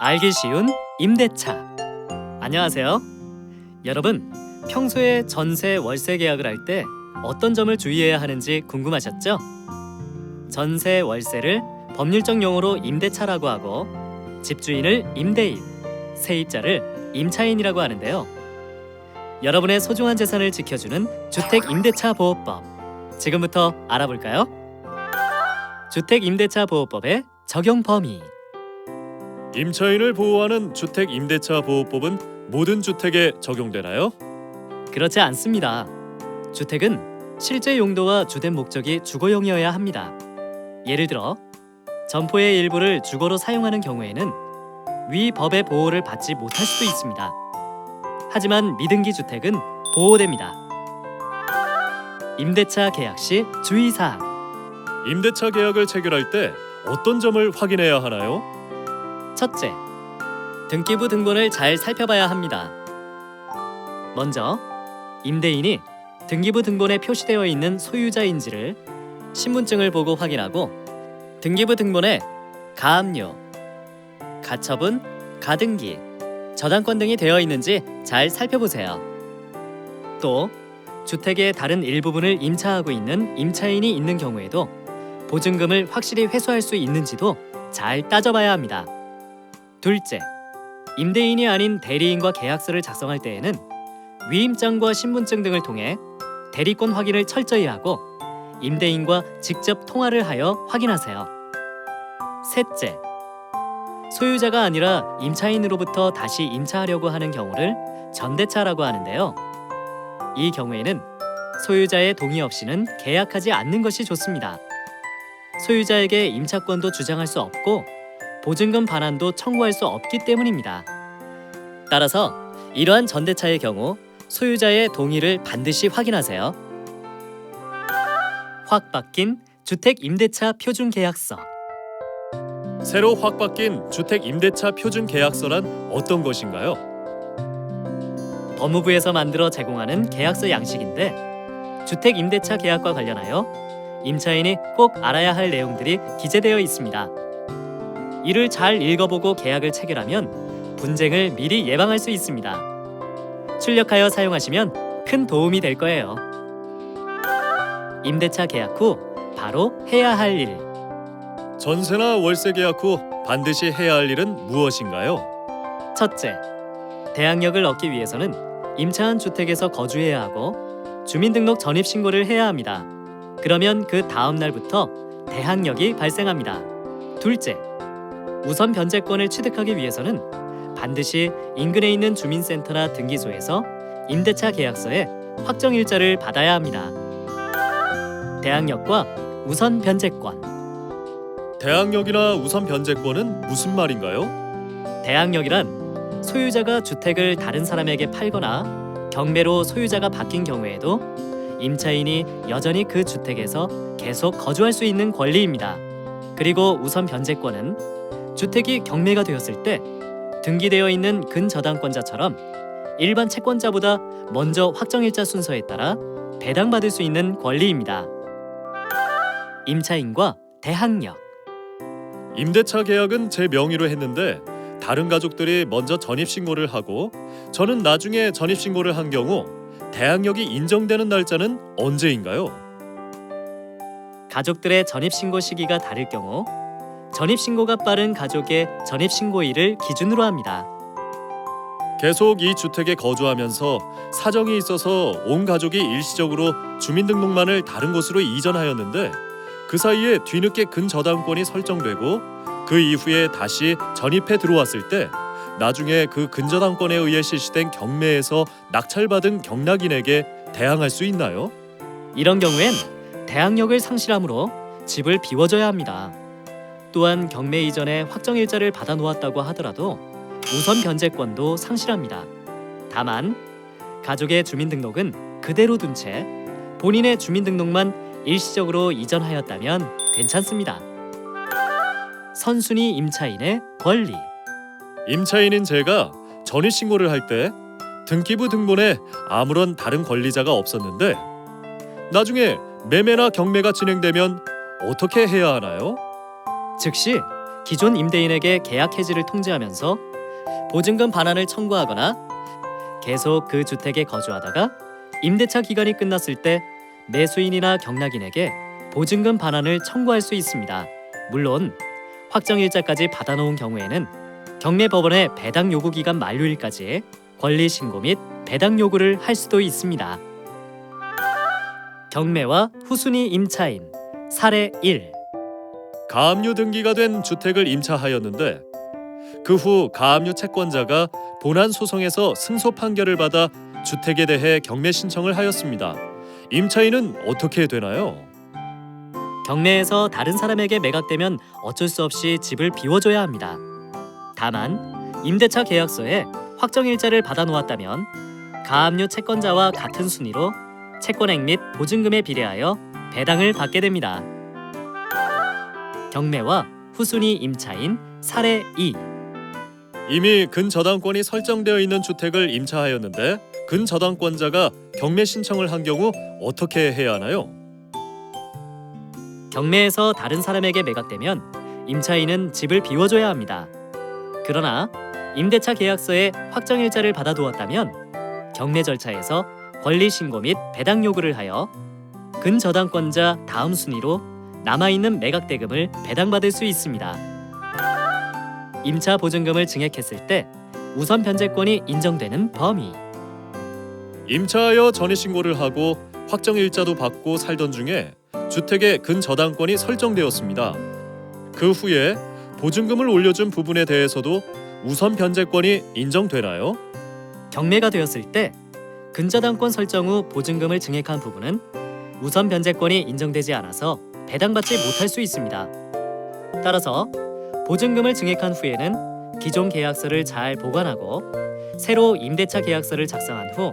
알기 쉬운 임대차. 안녕하세요. 여러분, 평소에 전세, 월세 계약을 할 때 어떤 점을 주의해야 하는지 궁금하셨죠? 전세, 월세를 법률적 용어로 임대차라고 하고 집주인을 임대인, 세입자를 임차인이라고 하는데요. 여러분의 소중한 재산을 지켜주는 주택임대차보호법, 지금부터 알아볼까요? 주택임대차보호법의 적용 범위. 임차인을 보호하는 주택임대차보호법은 모든 주택에 적용되나요? 그렇지 않습니다. 주택은 실제 용도와 주된 목적이 주거용이어야 합니다. 예를 들어 점포의 일부를 주거로 사용하는 경우에는 위 법의 보호를 받지 못할 수도 있습니다. 하지만 미등기 주택은 보호됩니다. 임대차 계약 시 주의사항. 임대차 계약을 체결할 때 어떤 점을 확인해야 하나요? 첫째, 등기부 등본을 잘 살펴봐야 합니다. 먼저 임대인이 등기부 등본에 표시되어 있는 소유자인지를 신분증을 보고 확인하고 등기부 등본에 가압류, 가처분, 가등기, 저당권 등이 되어 있는지 잘 살펴보세요. 또 주택의 다른 일부분을 임차하고 있는 임차인이 있는 경우에도 보증금을 확실히 회수할 수 있는지도 잘 따져봐야 합니다. 둘째, 임대인이 아닌 대리인과 계약서를 작성할 때에는 위임장과 신분증 등을 통해 대리권 확인을 철저히 하고 임대인과 직접 통화를 하여 확인하세요. 셋째, 소유자가 아니라 임차인으로부터 다시 임차하려고 하는 경우를 전대차라고 하는데요. 이 경우에는 소유자의 동의 없이는 계약하지 않는 것이 좋습니다. 소유자에게 임차권도 주장할 수 없고 보증금 반환도 청구할 수 없기 때문입니다. 따라서 이러한 전대차의 경우 소유자의 동의를 반드시 확인하세요. 확 바뀐 주택임대차 표준계약서. 새로 확 바뀐 주택임대차 표준계약서란 어떤 것인가요? 법무부에서 만들어 제공하는 계약서 양식인데 주택임대차 계약과 관련하여 임차인이 꼭 알아야 할 내용들이 기재되어 있습니다. 이를 잘 읽어보고 계약을 체결하면 분쟁을 미리 예방할 수 있습니다. 출력하여 사용하시면 큰 도움이 될 거예요. 임대차 계약 후 바로 해야 할 일. 전세나 월세 계약 후 반드시 해야 할 일은 무엇인가요? 첫째, 대항력을 얻기 위해서는 임차한 주택에서 거주해야 하고 주민등록 전입신고를 해야 합니다. 그러면 그 다음 날부터 대항력이 발생합니다. 둘째, 우선 변제권을 취득하기 위해서는 반드시 인근에 있는 주민센터나 등기소에서 임대차 계약서에 확정일자를 받아야 합니다. 대항력과 우선 변제권. 대항력이나 우선 변제권은 무슨 말인가요? 대항력이란 소유자가 주택을 다른 사람에게 팔거나 경매로 소유자가 바뀐 경우에도 임차인이 여전히 그 주택에서 계속 거주할 수 있는 권리입니다. 그리고 우선 변제권은 주택이 경매가 되었을 때 등기되어 있는 근저당권자처럼 일반 채권자보다 먼저 확정일자 순서에 따라 배당받을 수 있는 권리입니다. 임차인과 대항력. 임대차 계약은 제 명의로 했는데 다른 가족들이 먼저 전입신고를 하고 저는 나중에 전입신고를 한 경우 대항력이 인정되는 날짜는 언제인가요? 가족들의 전입신고 시기가 다를 경우 전입신고가 빠른 가족의 전입신고일을 기준으로 합니다. 계속 이 주택에 거주하면서 사정이 있어서 온 가족이 일시적으로 주민등록만을 다른 곳으로 이전하였는데 그 사이에 뒤늦게 근저당권이 설정되고 그 이후에 다시 전입해 들어왔을 때 나중에 그 근저당권에 의해 실시된 경매에서 낙찰받은 경락인에게 대항할 수 있나요? 이런 경우엔 대항력을 상실함으로 집을 비워줘야 합니다. 또한 경매 이전에 확정일자를 받아 놓았다고 하더라도 우선 변제권도 상실합니다. 다만 가족의 주민등록은 그대로 둔 채 본인의 주민등록만 일시적으로 이전하였다면 괜찮습니다. 선순위 임차인의 권리. 임차인인 제가 전입신고를 할 때 등기부 등본에 아무런 다른 권리자가 없었는데 나중에 매매나 경매가 진행되면 어떻게 해야 하나요? 즉시 기존 임대인에게 계약 해지를 통지하면서 보증금 반환을 청구하거나 계속 그 주택에 거주하다가 임대차 기간이 끝났을 때 매수인이나 경락인에게 보증금 반환을 청구할 수 있습니다. 물론 확정일자까지 받아놓은 경우에는 경매법원의 배당 요구 기간 만료일까지 권리 신고 및 배당 요구를 할 수도 있습니다. 경매와 후순위 임차인 사례 1. 가압류 등기가 된 주택을 임차하였는데 그 후 가압류 채권자가 본안 소송에서 승소 판결을 받아 주택에 대해 경매 신청을 하였습니다. 임차인은 어떻게 되나요? 경매에서 다른 사람에게 매각되면 어쩔 수 없이 집을 비워줘야 합니다. 다만 임대차 계약서에 확정일자를 받아놓았다면 가압류 채권자와 같은 순위로 채권액 및 보증금에 비례하여 배당을 받게 됩니다. 경매와 후순위 임차인 사례 2. 이미 근저당권이 설정되어 있는 주택을 임차하였는데 근저당권자가 경매 신청을 한 경우 어떻게 해야 하나요? 경매에서 다른 사람에게 매각되면 임차인은 집을 비워줘야 합니다. 그러나 임대차 계약서에 확정일자를 받아두었다면 경매 절차에서 권리 신고 및 배당 요구를 하여 근저당권자 다음 순위로 남아있는 매각대금을 배당받을 수 있습니다. 임차 보증금을 증액했을 때 우선 변제권이 인정되는 범위. 임차하여 전입신고를 하고 확정일자도 받고 살던 중에 주택의 근저당권이 설정되었습니다. 그 후에 보증금을 올려준 부분에 대해서도 우선 변제권이 인정되나요? 경매가 되었을 때 근저당권 설정 후 보증금을 증액한 부분은 우선 변제권이 인정되지 않아서 배당받지 못할 수 있습니다. 따라서 보증금을 증액한 후에는 기존 계약서를 잘 보관하고 새로 임대차 계약서를 작성한 후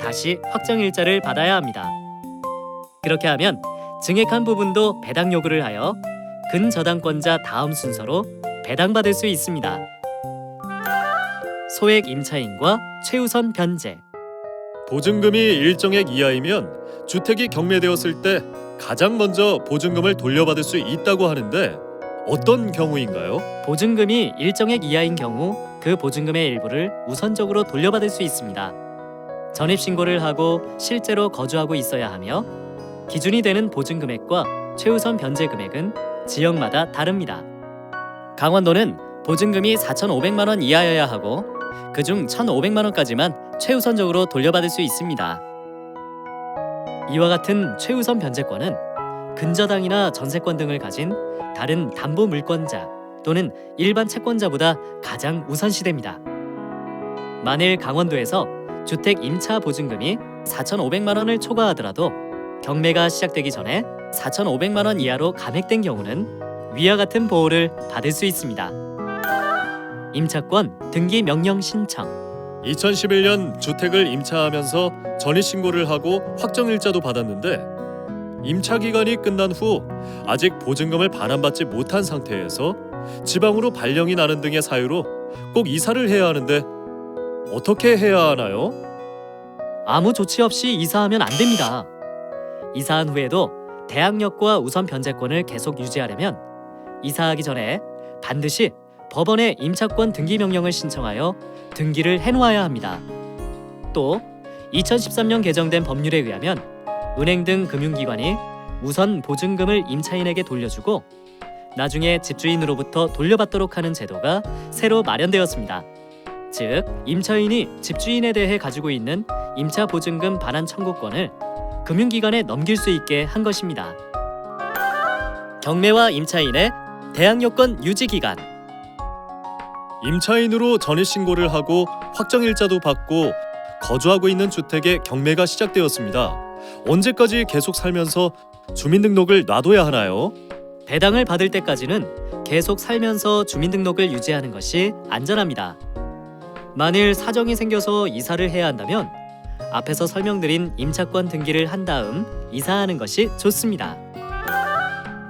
다시 확정일자를 받아야 합니다. 그렇게 하면 증액한 부분도 배당 요구를 하여 근저당권자 다음 순서로 배당받을 수 있습니다. 소액 임차인과 최우선 변제. 보증금이 일정액 이하이면 주택이 경매되었을 때 가장 먼저 보증금을 돌려받을 수 있다고 하는데 어떤 경우인가요? 보증금이 일정액 이하인 경우 그 보증금의 일부를 우선적으로 돌려받을 수 있습니다. 전입신고를 하고 실제로 거주하고 있어야 하며 기준이 되는 보증금액과 최우선 변제 금액은 지역마다 다릅니다. 강원도는 보증금이 4,500만 원 이하여야 하고 그중 1,500만 원까지만 최우선적으로 돌려받을 수 있습니다. 이와 같은 최우선 변제권은 근저당이나 전세권 등을 가진 다른 담보 물권자 또는 일반 채권자보다 가장 우선시됩니다. 만일 강원도에서 주택 임차 보증금이 4,500만 원을 초과하더라도 경매가 시작되기 전에 4,500만 원 이하로 감액된 경우는 위와 같은 보호를 받을 수 있습니다. 임차권 등기 명령 신청. 2011년 주택을 임차하면서 전입신고를 하고 확정일자도 받았는데 임차 기간이 끝난 후 아직 보증금을 반환받지 못한 상태에서 지방으로 발령이 나는 등의 사유로 꼭 이사를 해야 하는데 어떻게 해야 하나요? 아무 조치 없이 이사하면 안 됩니다. 이사한 후에도 대항력과 우선 변제권을 계속 유지하려면 이사하기 전에 반드시 법원에 임차권 등기 명령을 신청하여 등기를 해놓아야 합니다. 또 2013년 개정된 법률에 의하면 은행 등 금융기관이 우선 보증금을 임차인에게 돌려주고 나중에 집주인으로부터 돌려받도록 하는 제도가 새로 마련되었습니다. 즉, 임차인이 집주인에 대해 가지고 있는 임차 보증금 반환 청구권을 금융기관에 넘길 수 있게 한 것입니다. 경매와 임차인의 대항요건 유지 기간. 임차인으로 전입신고를 하고 확정일자도 받고 거주하고 있는 주택의 경매가 시작되었습니다. 언제까지 계속 살면서 주민등록을 놔둬야 하나요? 배당을 받을 때까지는 계속 살면서 주민등록을 유지하는 것이 안전합니다. 만일 사정이 생겨서 이사를 해야 한다면 앞에서 설명드린 임차권 등기를 한 다음 이사하는 것이 좋습니다.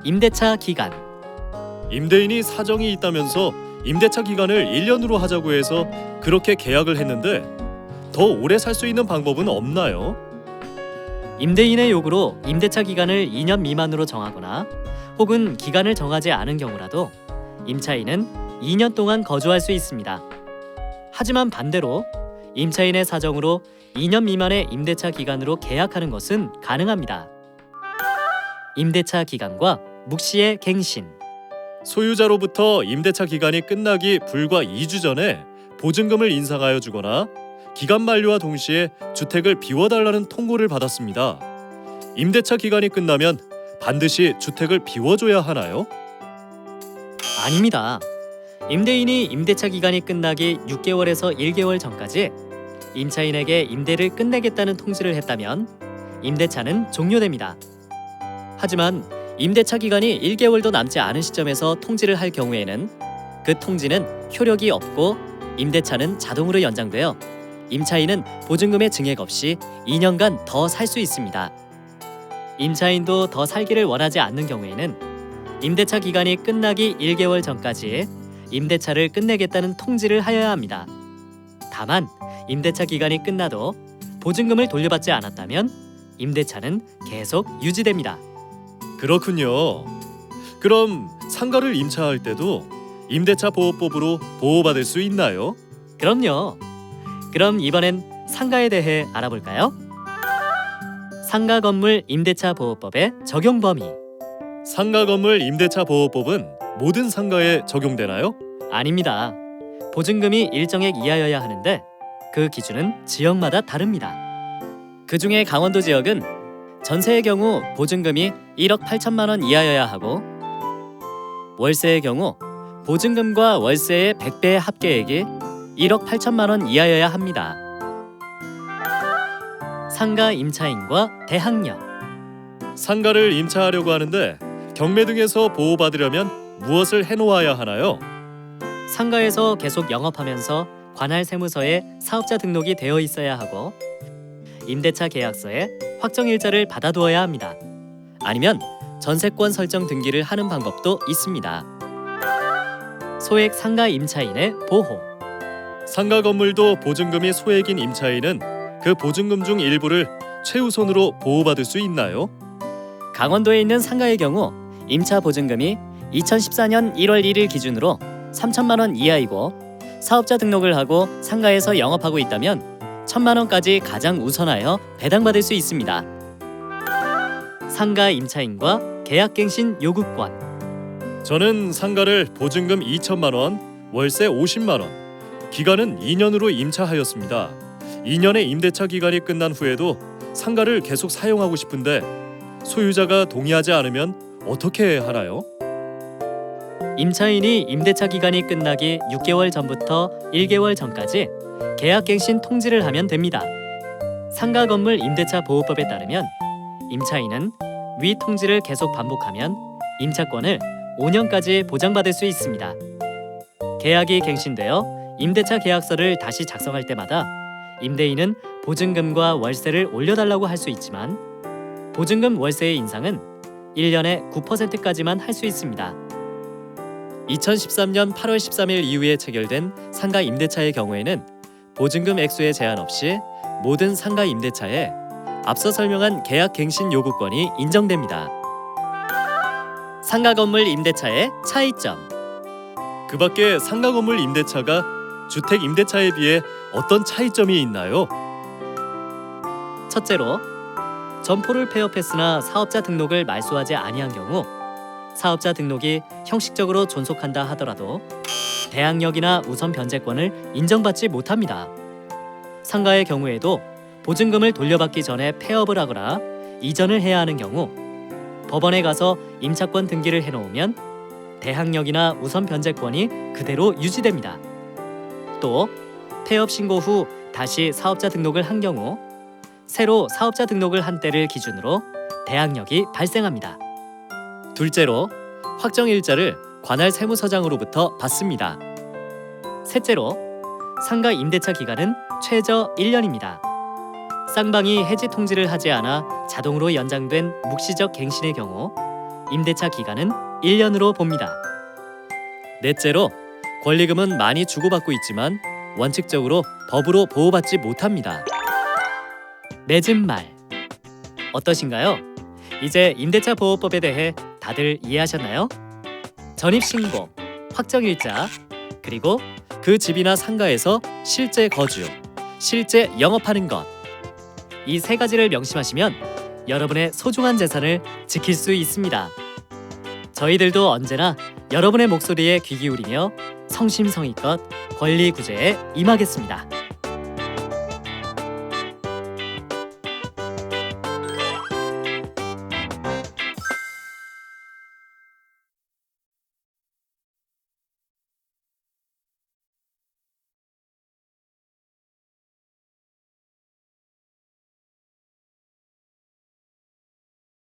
임대차 기간. 임대인이 사정이 있다면서 임대차 기간을 1년으로 하자고 해서 그렇게 계약을 했는데 더 오래 살 수 있는 방법은 없나요? 임대인의 요구로 임대차 기간을 2년 미만으로 정하거나 혹은 기간을 정하지 않은 경우라도 임차인은 2년 동안 거주할 수 있습니다. 하지만 반대로 임차인의 사정으로 2년 미만의 임대차 기간으로 계약하는 것은 가능합니다. 임대차 기간과 묵시의 갱신. 소유자로부터 임대차 기간이 끝나기 불과 2주 전에 보증금을 인상하여 주거나 기간 만료와 동시에 주택을 비워달라는 통고를 받았습니다. 임대차 기간이 끝나면 반드시 주택을 비워줘야 하나요? 아닙니다. 임대인이 임대차 기간이 끝나기 6개월에서 1개월 전까지 임차인에게 임대를 끝내겠다는 통지를 했다면 임대차는 종료됩니다. 하지만 임대차 기간이 1개월도 남지 않은 시점에서 통지를 할 경우에는 그 통지는 효력이 없고 임대차는 자동으로 연장되어 임차인은 보증금의 증액 없이 2년간 더 살 수 있습니다. 임차인도 더 살기를 원하지 않는 경우에는 임대차 기간이 끝나기 1개월 전까지 임대차를 끝내겠다는 통지를 하여야 합니다. 다만 임대차 기간이 끝나도 보증금을 돌려받지 않았다면 임대차는 계속 유지됩니다. 그렇군요. 그럼 상가를 임차할 때도 임대차 보호법으로 보호받을 수 있나요? 그럼요. 그럼 이번엔 상가에 대해 알아볼까요? 상가 건물 임대차 보호법의 적용 범위. 상가 건물 임대차 보호법은 모든 상가에 적용되나요? 아닙니다. 보증금이 일정액 이하여야 하는데 그 기준은 지역마다 다릅니다. 그 중에 강원도 지역은 전세의 경우 보증금이 1억 8천만 원 이하여야 하고 월세의 경우 보증금과 월세의 100배의 합계액이 1억 8천만 원 이하여야 합니다. 상가 임차인과 대항력. 상가를 임차하려고 하는데 경매 등에서 보호받으려면 무엇을 해놓아야 하나요? 상가에서 계속 영업하면서 관할 세무서에 사업자 등록이 되어 있어야 하고 임대차 계약서에 확정일자를 받아두어야 합니다. 아니면 전세권 설정 등기를 하는 방법도 있습니다. 소액 상가 임차인의 보호. 상가 건물도 보증금이 소액인 임차인은 그 보증금 중 일부를 최우선으로 보호받을 수 있나요? 강원도에 있는 상가의 경우 임차 보증금이 2014년 1월 1일 기준으로 3천만 원 이하이고 사업자 등록을 하고 상가에서 영업하고 있다면 1천만 원까지 가장 우선하여 배당받을 수 있습니다. 상가 임차인과 계약갱신 요구권. 저는 상가를 보증금 2천만 원, 월세 50만 원, 기간은 2년으로 임차하였습니다. 2년의 임대차 기간이 끝난 후에도 상가를 계속 사용하고 싶은데 소유자가 동의하지 않으면 어떻게 하나요? 임차인이 임대차 기간이 끝나기 6개월 전부터 1개월 전까지 계약갱신 통지를 하면 됩니다. 상가 건물 임대차 보호법에 따르면 임차인은 위 통지를 계속 반복하면 임차권을 5년까지 보장받을 수 있습니다. 계약이 갱신되어 임대차 계약서를 다시 작성할 때마다 임대인은 보증금과 월세를 올려달라고 할 수 있지만 보증금 월세의 인상은 1년에 9%까지만 할 수 있습니다. 2013년 8월 13일 이후에 체결된 상가 임대차의 경우에는 보증금 액수에 제한 없이 모든 상가 임대차에 앞서 설명한 계약 갱신 요구권이 인정됩니다. 상가 건물 임대차의 차이점. 그 밖에 상가 건물 임대차가 주택 임대차에 비해 어떤 차이점이 있나요? 첫째로 점포를 폐업했으나 사업자 등록을 말소하지 아니한 경우 사업자 등록이 형식적으로 존속한다 하더라도 대항력이나 우선 변제권을 인정받지 못합니다. 상가의 경우에도 보증금을 돌려받기 전에 폐업을 하거나 이전을 해야 하는 경우 법원에 가서 임차권 등기를 해놓으면 대항력이나 우선 변제권이 그대로 유지됩니다. 또 폐업 신고 후 다시 사업자 등록을 한 경우 새로 사업자 등록을 한 때를 기준으로 대항력이 발생합니다. 둘째로 확정일자를 관할 세무서장으로부터 받습니다. 셋째로 상가 임대차 기간은 최저 1년입니다. 쌍방이 해지 통지를 하지 않아 자동으로 연장된 묵시적 갱신의 경우 임대차 기간은 1년으로 봅니다. 넷째로 권리금은 많이 주고받고 있지만 원칙적으로 법으로 보호받지 못합니다. 맺은 말 어떠신가요? 이제 임대차 보호법에 대해 다들 이해하셨나요? 전입신고, 확정일자, 그리고 그 집이나 상가에서 실제 거주, 실제 영업하는 것. 이 세 가지를 명심하시면 여러분의 소중한 재산을 지킬 수 있습니다. 저희들도 언제나 여러분의 목소리에 귀 기울이며 성심성의껏 권리 구제에 임하겠습니다.